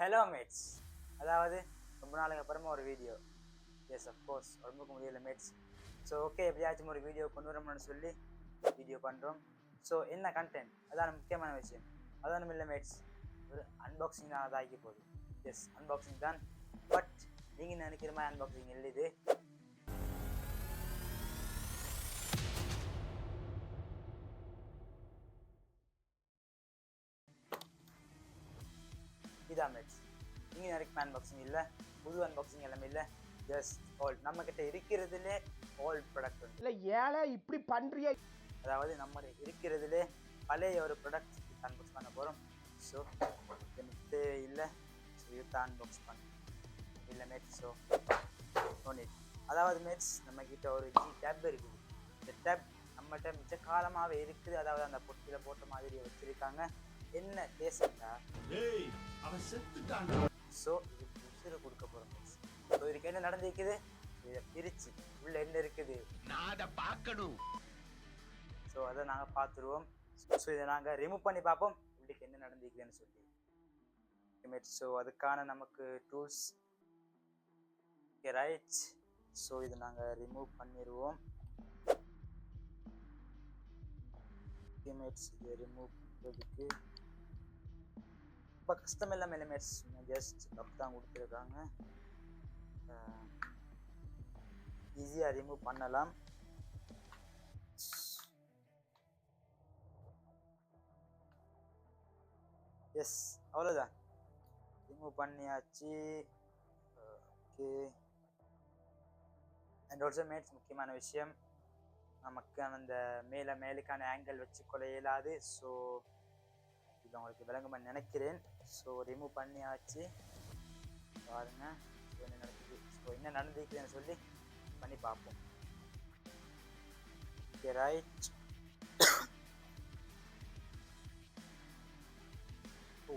Hello mats, அதாவது ரொம்ப நாளுக்கு அப்புறமா ஒரு வீடியோ. எஸ் அஃப்கோர்ஸ் உடம்புக்கு முடியல மேட்ஸ். ஸோ ஓகே, எப்படியாச்சும் ஒரு வீடியோ கொண்டு வரணும்னு சொல்லி வீடியோ பண்ணுறோம். ஸோ என்ன கண்டென்ட், அதான் முக்கியமான விஷயம். அதான் இல்லை மேட்ஸ், ஒரு அன்பாக்சிங் தான் அதாகி போகுது. எஸ், அன்பாக்சிங் தான். பட் நீங்கள் நினைக்கிற மாதிரி அன்பாக்சிங் இல்லை. இது இதான் மேட்ஸ். நீங்கள் நினைக்கிற அன்பாக்சிங் இல்லை, புது அன்பாக்சிங் எல்லாமே இல்லை. ஜஸ்ட் ஓல்ட், நம்ம கிட்ட இருக்கிறதுலே ஓல்ட் ப்ராடக்ட் வந்து இல்லை. ஏழை இப்படி பண்றிய, அதாவது நம்ம இருக்கிறதுலே பழைய ஒரு ப்ராடக்ட் அன்பாக்ஸ் பண்ண போகிறோம். ஸோ எனக்கு இல்லை, ஸோ இதை அன்பாக்ஸ் பண்ண இல்லை மேட்ஸ். ஸோ நோனிட், அதாவது மேட்ஸ் நம்மக்கிட்ட ஒரு டேப் இருக்குது. இந்த டேப் நம்மகிட்ட மிச்ச காலமாகவே இருக்குது. அதாவது அந்த பொட்டியில் போட்ட மாதிரி வச்சுருக்காங்க. என்ன டேஸ்டா, ஸோ இதுக்கு உசுறு கொடுக்க போகிறோம் மேட்ஸ். ஸோ இதுக்கு என்ன நடந்திருக்குது, இதை பிரித்து உள்ள என்ன இருக்குது நான் அதை பார்க்கணும். ஸோ அதை நாங்கள் பார்த்துருவோம். ஸோ இதை நாங்கள் ரிமூவ் பண்ணி பார்ப்போம் இதுக்கு என்ன நடந்திருக்குதுன்னு சொல்லி. ஸோ அதுக்கான நமக்கு டூல்ஸ் ரைட். ஸோ இதை நாங்கள் ரிமூவ் பண்ணிடுவோம். இதை ரிமூவ் பண்ணுறதுக்கு ரொம்ப கஷ்டம் இல்லாமல் எலிமேட்ஸ் ஜஸ்ட் லக் தான் கொடுத்துருக்காங்க. ஈஸியாக ரிமூவ் பண்ணலாம். எஸ், அவ்வளோதான், ரிமூவ் பண்ணியாச்சு. ஓகே, அண்ட் ஆல்சோ மேட்ஸ் முக்கியமான விஷயம், நமக்கு அந்த மேலுக்கான ஆங்கிள் வச்சு கொள்ள இயலாது. ஸோ இது உங்களுக்கு விளங்குமான்னு நினைக்கிறேன். ஸோ ரிமூவ் பண்ணியாச்சு. பாருங்க என்ன நடக்குது, ஸோ என்ன நடந்துக்குதுன்னு சொல்லி பண்ணி பார்ப்போம். ஓகே ரைட்,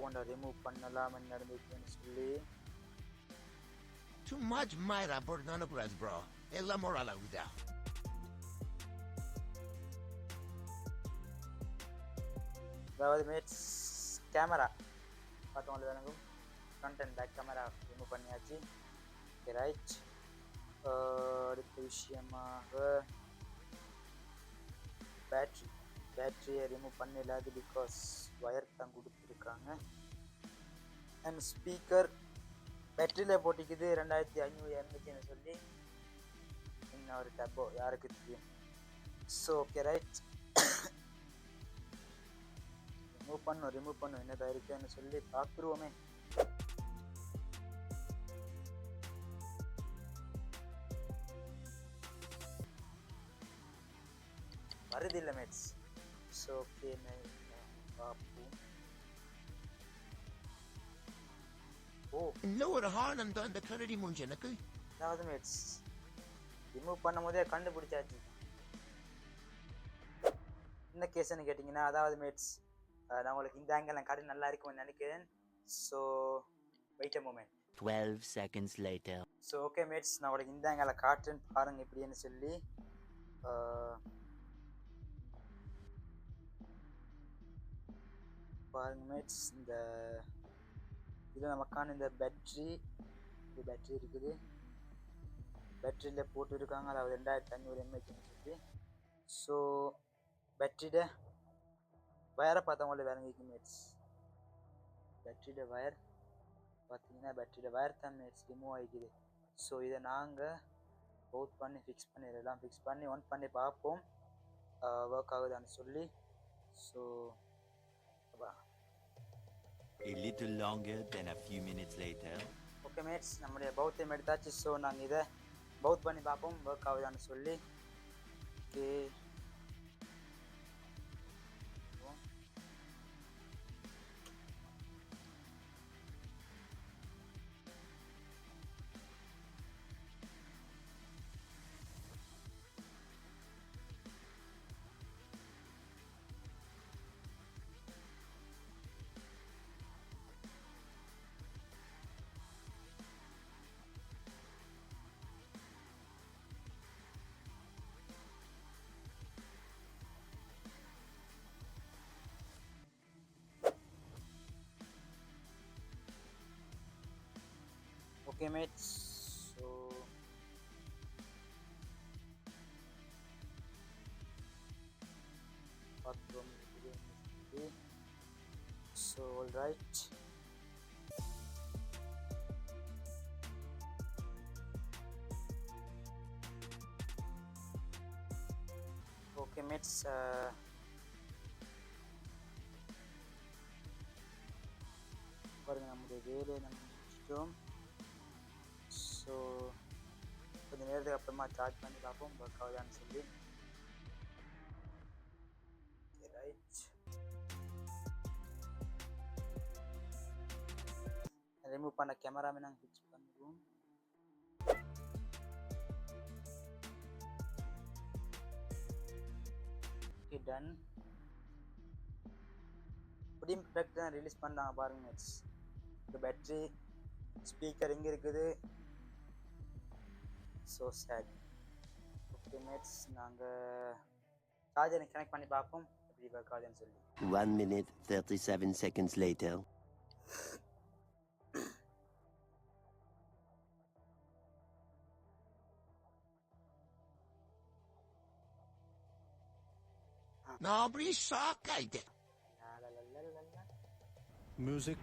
ஒன்றை ரிமூவ் பண்ணலாம் என்ன நடந்துக்குதுன்னு சொல்லி. Too much Mayra por nanogras, bro. Es la moral a vida. அதாவது மேட்ஸ் கேமரா பார்த்தவங்களுக்கு விளங்கும். Front and back camera remove பண்ணியாச்சு. ஓகே ரைட், அடுத்த விஷயமாக பேட்ரியை ரிமூவ் பண்ணிடாது, பிகாஸ் ஒயர் தான் கொடுத்துருக்காங்க. அண்ட் ஸ்பீக்கர் பேட்டரியில் போட்டிக்குது 2500 mAhன்னு சொல்லி இன்னும் ஒரு டப்போ யாருக்கு தெரியும். ஸோ ஓகே ரைட், ரிமூவ் பண்ணும் என்னதான் இருக்குன்னு சொல்லி பார்த்துருவோமே. வருது இல்லை மேட்ஸ். ஸோ ஓகே பார்ப்போம். ஓ, இன்னும் ஒரு ஹார்ன் அந்த கரடி மூஞ்சி எனக்கு. அதாவது மேட்ஸ் ரிமூவ் பண்ணும் போதே கண்டுபிடிச்சாச்சு என்ன கேஸ்ன்னு கேட்டிங்கன்னா. அதாவது மேட்ஸ் நான் உங்களுக்கு இந்த ஆங்கிள் காட்டு நல்லா இருக்கும்னு நினைக்கிறேன். So wait a moment. 12 seconds later. So okay mates, நான் உங்களுக்கு இந்த ஆங்கிள் காட்டுறேன் பாருங்க எப்படின்னு சொல்லி. பாருங்க மேட்ஸ், இந்த இதில் நமக்கான இந்த பேட்ரி இருக்குது. பேட்டரியில் போட்டுருக்காங்க, அதாவது 2500 mAhன்னு சொல்லி. ஸோ பேட்டரியோட வயரை பார்த்தவங்கள விளங்கிக்கு மேட்ஸ். பேட்டரியோட வயர் பார்த்தீங்கன்னா பேட்டரியோட வயர் தான் மேட்ஸ் ரிமூவ் ஆகிக்குது. ஸோ இதை நாங்கள் பவுட் பண்ணி ஃபிக்ஸ் பண்ணிடலாம். ஃபிக்ஸ் பண்ணி ஒன் பண்ணி பார்ப்போம் ஒர்க் ஆகுதான்னு சொல்லி. So A little longer than a few minutes later. Okay mates, நம்முடைய பவுத்தையும் எடுத்தாச்சு. ஸோ நாங்கள் இதை பவுத் பண்ணி பார்ப்போம் ஒர்க் ஆகுதான்னு சொல்லி. Okay, Okay mates, so bathroom இருக்குது. So alright, okay mates, பாருங்க நம்முடைய வேலையை நம்ம முடிச்சிட்டோம். ஸோ கொஞ்சம் நேரத்துக்கு அப்புறமா சார்ஜ் பண்ணி பார்ப்போம் ஒர்க் ஆகுதான்னு சொல்லி. ரைட், ரிமூவ் பண்ண கேமராமே நாங்கள் ஃபிக்ஸ் பண்ணுவோம். Okay done. புதிய ப்ராடக்ட் தான் ரிலீஸ் பண்ணாங்க பாருங்க மேட்ஸ். இந்த பேட்டரி ஸ்பீக்கர் இங்கே இருக்குது. So sad. ஓகே மேட்ஸ், நாங்கள் சார்ஜரை கனெக்ட் பண்ணி பார்ப்போம் எப்படி ஒர்க் ஆகுதுன்னு சொல்லி. 1 minute 37 seconds later. No, be shocked, I did. Music.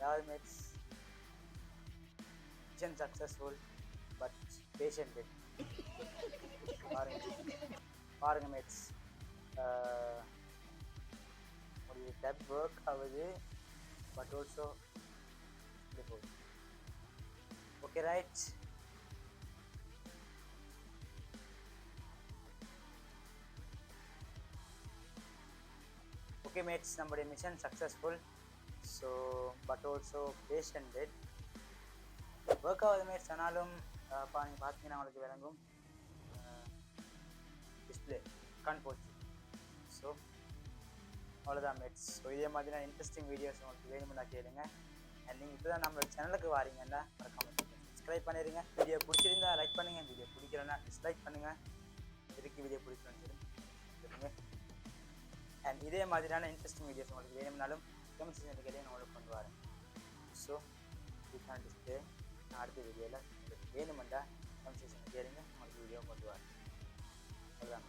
Yeah mates, mission successful but patient wait. பாருங்க mates, ஒரு டேப் ஒர்க் ஆகுது but also okay right. Okay mates, நம்முடைய mission successful. So but also patented work ஆகுது mates. ஆனாலும் நீங்கள் பார்த்தீங்கன்னா உங்களுக்கு விளங்கும் டிஸ்பிளே கான் போச்சு. ஸோ அவ்வளோதான் மேட்ஸ். ஸோ இதே மாதிரியான இன்ட்ரெஸ்டிங் வீடியோஸ் உங்களுக்கு வேணும்னா கேளுங்க. அண்ட் நீங்கள் இப்போ தான் நம்மளோட சேனலுக்கு வாரீங்கன்னா மறக்காம சப்ஸ்கிரைப் பண்ணிடுங்க. வீடியோ பிடிச்சிருந்தா லைக் பண்ணுங்கள், வீடியோ பிடிக்கலன்னா டிஸ்லைக் பண்ணுங்கள். எதுக்கு வீடியோ பிடிக்கணும்னு சொல்லுங்க. அண்ட் இதே மாதிரியான இன்ட்ரெஸ்டிங் வீடியோஸ் உங்களுக்கு வேணும்னாலும் கமெண்ட் செக்ஷனில் கேட்டு நான் உங்களுக்கு கொண்டு வரேன். ஸோ இதுதான் டிஸ்பிளே. நான் அடுத்த வீடியோவில் உங்களுக்கு வேணுமெண்டா கமெண்ட் செக்ஷனில் கேளுங்க, உங்களுக்கு வீடியோ கொண்டு வரேன். அதுதான்.